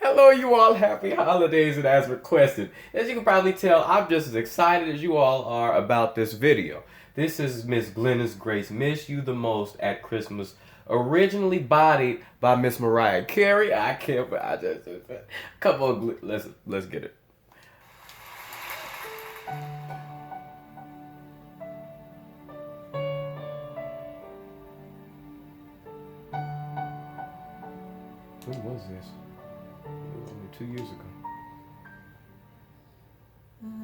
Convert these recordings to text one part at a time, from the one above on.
Hello, you all. Happy holidays, and as requested. As you can probably tell, I'm just as excited as you all are about this video. This is Miss Glennis Grace, Miss You the Most at Christmas, originally bodied by Miss Mariah Carey. I can't, I just, come on, let's get it. When was this? Only 2 years ago.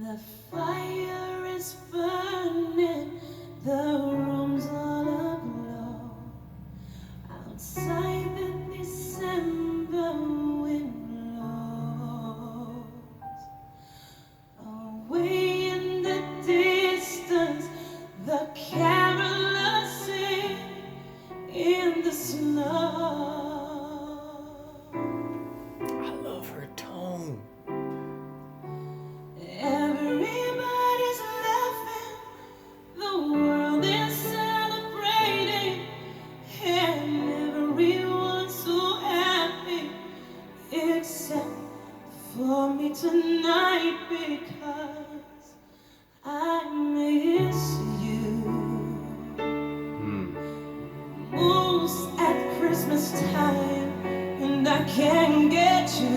The fire is burning, the room's all aglow. Outside the December wind blows. Away in the distance, the carolers sing in the snow. I love her tone. Everybody's laughing, the world is celebrating, and everyone's so happy, except for me tonight, because I miss you. Most at Christmas time, and I can't get you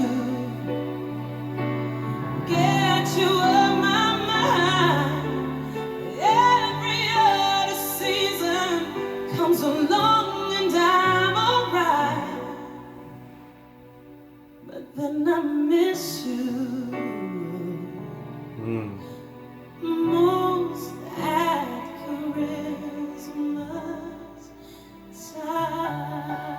on my mind. Every other season comes along and I'm alright, but then I miss you most at Christmas time.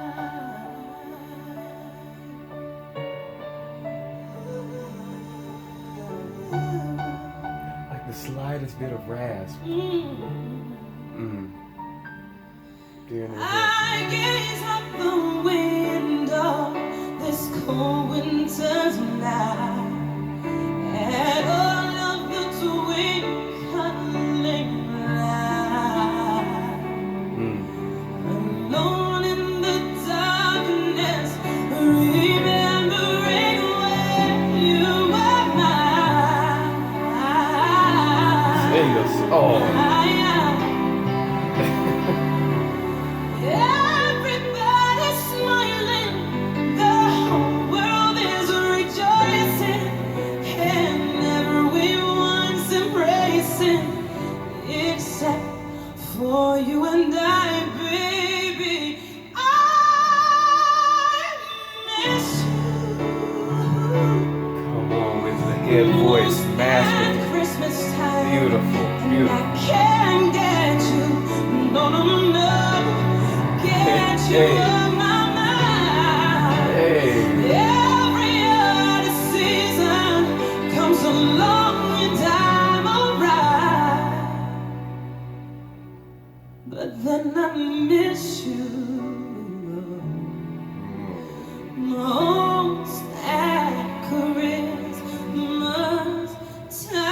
Like the slightest bit of rasp. I gaze out the window this cold winter's night at all of your twinkling lights. Alone in the darkness, remembering when you were mine. Sing the song. Everybody's smiling, the whole world is rejoicing, and everyone's embracing, except for you and I, baby. I miss you. Come on, with the head voice, master. Christmas time. Beautiful, beautiful. I can't get you, no. Get you on my mind. Every other season comes along and I'm alright, but then I miss you most at Christmas time.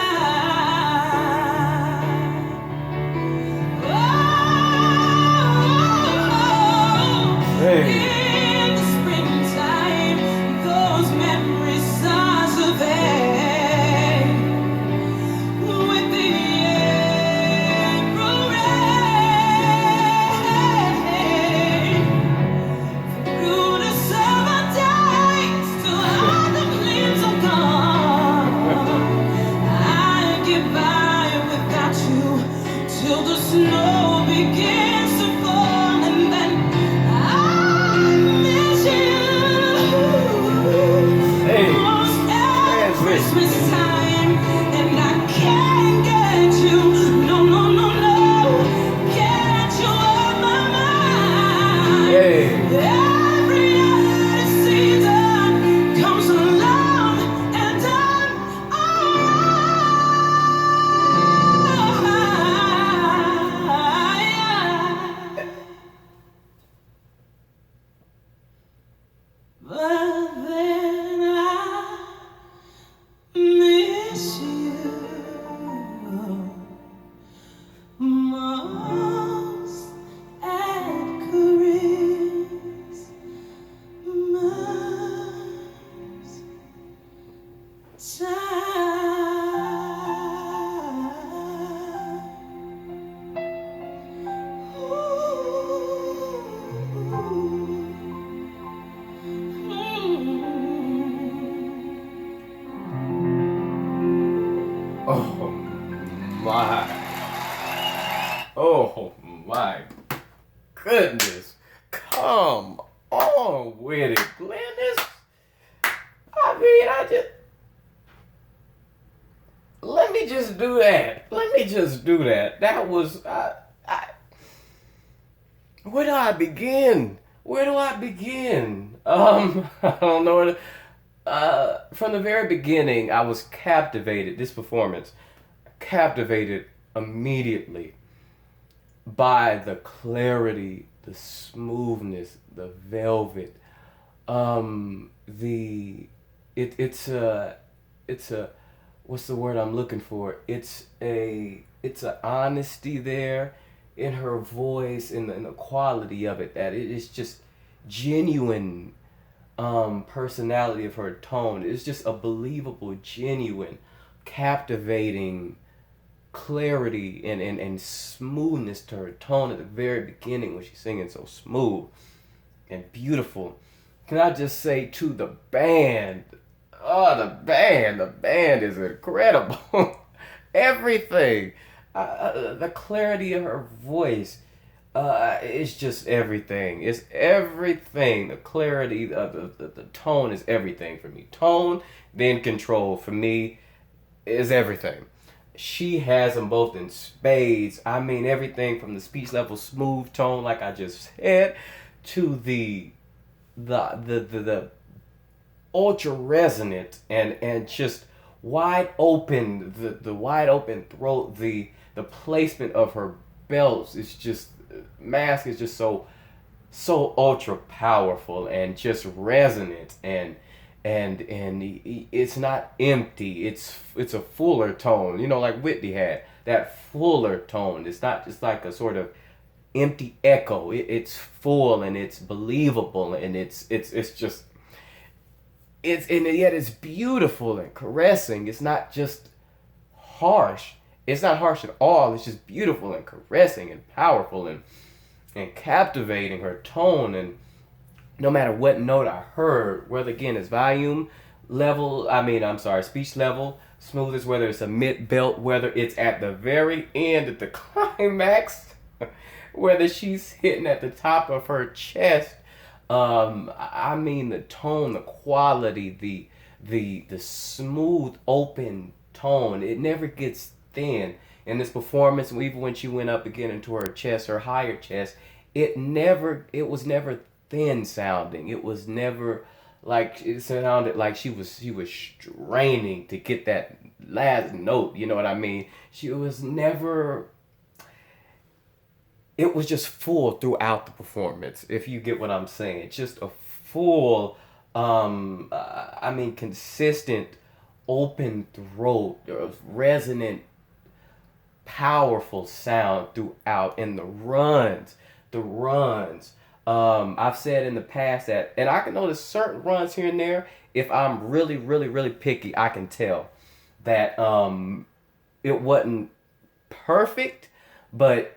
Oh my. Oh my goodness. Come on with it, Glennis. I mean, let me just do that. Let me just do that. That was, where do I begin? Where do I begin? I don't know. From the very beginning, I was captivated. This performance, captivated immediately by the clarity, the smoothness, the velvet. It's a what's the word I'm looking for? It's a honesty there in her voice, in the quality of it, that it is just genuine personality of her tone. It's just a believable, genuine, captivating clarity and smoothness to her tone at the very beginning when she's singing so smooth and beautiful. Can I just say to the band, oh, the band is incredible. Everything, the clarity of her voice, it's just everything. It's everything. The clarity, the tone is everything for me. Tone, then control for me is everything. She has them both in spades. I mean, everything from the speech level smooth tone, like I just said, to the ultra resonant and just wide open, the wide open throat, the placement of her belts is just, mask is just so ultra powerful and just resonant, and it's not empty. It's a fuller tone, like Whitney had that fuller tone. It's not just like a sort of empty echo. It's full and it's believable, and it's just, and yet it's beautiful and caressing. It's not just harsh. It's not harsh at all. It's just beautiful and caressing and powerful and captivating, her tone. And no matter what note I heard, whether again it's volume level, speech level, smoothest, whether it's a mid belt, whether it's at the very end at the climax, whether she's hitting at the top of her chest, the tone, the quality, the smooth open tone, it never gets thin. In this performance, even when she went up again into her chest, her higher chest, it was never thin sounding. It was never like, it sounded like she was straining to get that last note. You know what I mean? She was never. It was just full throughout the performance, if you get what I'm saying. Just a full, consistent, open throat, resonant, powerful sound throughout. And the runs. I've said in the past that, and I can notice certain runs here and there, if I'm really, really, really picky, I can tell that it wasn't perfect, but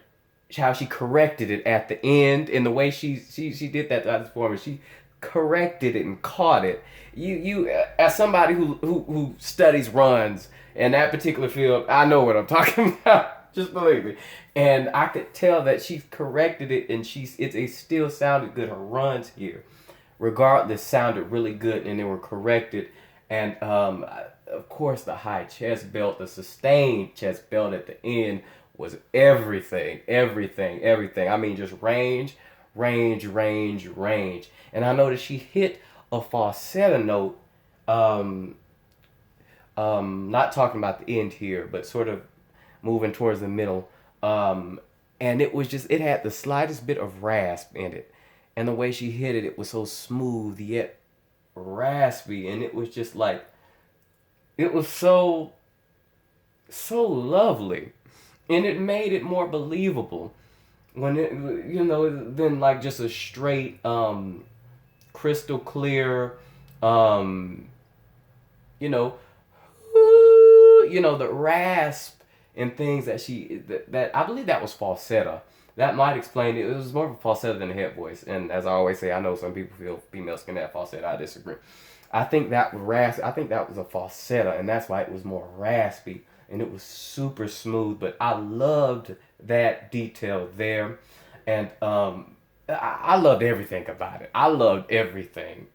how she corrected it at the end, and the way she did that performance, she corrected it and caught it. You as somebody who studies runs in that particular field, I know what I'm talking about. Just believe me. And I could tell that she corrected it, and it still sounded good. Her runs here, regardless, sounded really good, and they were corrected. And of course, the high chest belt, the sustained chest belt at the end was everything. I mean, just range. And I noticed she hit a falsetto note, not talking about the end here, but sort of moving towards the middle. And it had the slightest bit of rasp in it. And the way she hit it, it was so smooth yet raspy. And it was just like, it was so lovely. And it made it more believable when than like just a straight, crystal clear, you know, the rasp and things that that I believe that was falsetto. That might explain it. It was more of a falsetto than a head voice. And as I always say, I know some people feel females can have falsetto. I disagree. I think that was raspy. I think that was a falsetto, and that's why it was more raspy and it was super smooth. But I loved that detail there, and I loved everything about it. I loved everything,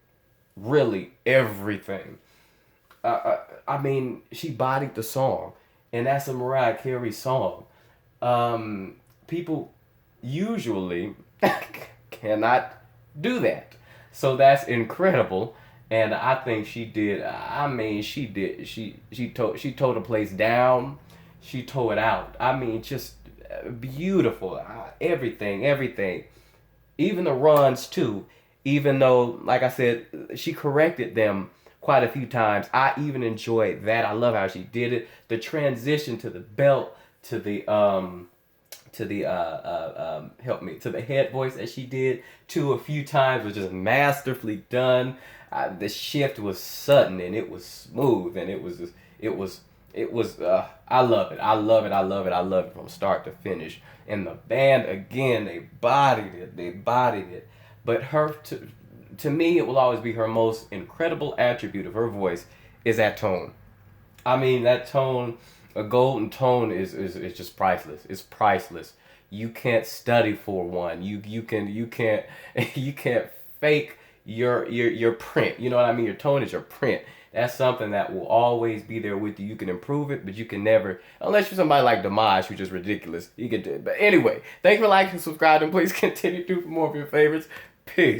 really everything. I mean, she bodied the song, and that's a Mariah Carey song. People usually cannot do that, so that's incredible. And I think she did. I mean, she did. She tore the place down. She tore it out. I mean, just beautiful. Everything. Even the runs too. Even though, like I said, she corrected them quite a few times. I even enjoyed that. I love how she did it. The transition to the belt, to the help me, to the head voice that she did too a few times was just masterfully done. The shift was sudden and it was smooth and it was just, it was I love it. I love it. I love it. I love it from start to finish. And the band again, they bodied it. They bodied it. But her to me, it will always be her most incredible attribute of her voice is that tone. I mean, that tone, a golden tone is just priceless. It's priceless. You can't study for one. You can't you can't fake your print. You know what I mean? Your tone is your print. That's something that will always be there with you. You can improve it, but you can never, unless you're somebody like Damage, who's just ridiculous. You can do it. But anyway, thanks for liking and subscribing. Please continue to for more of your favorites. Peace.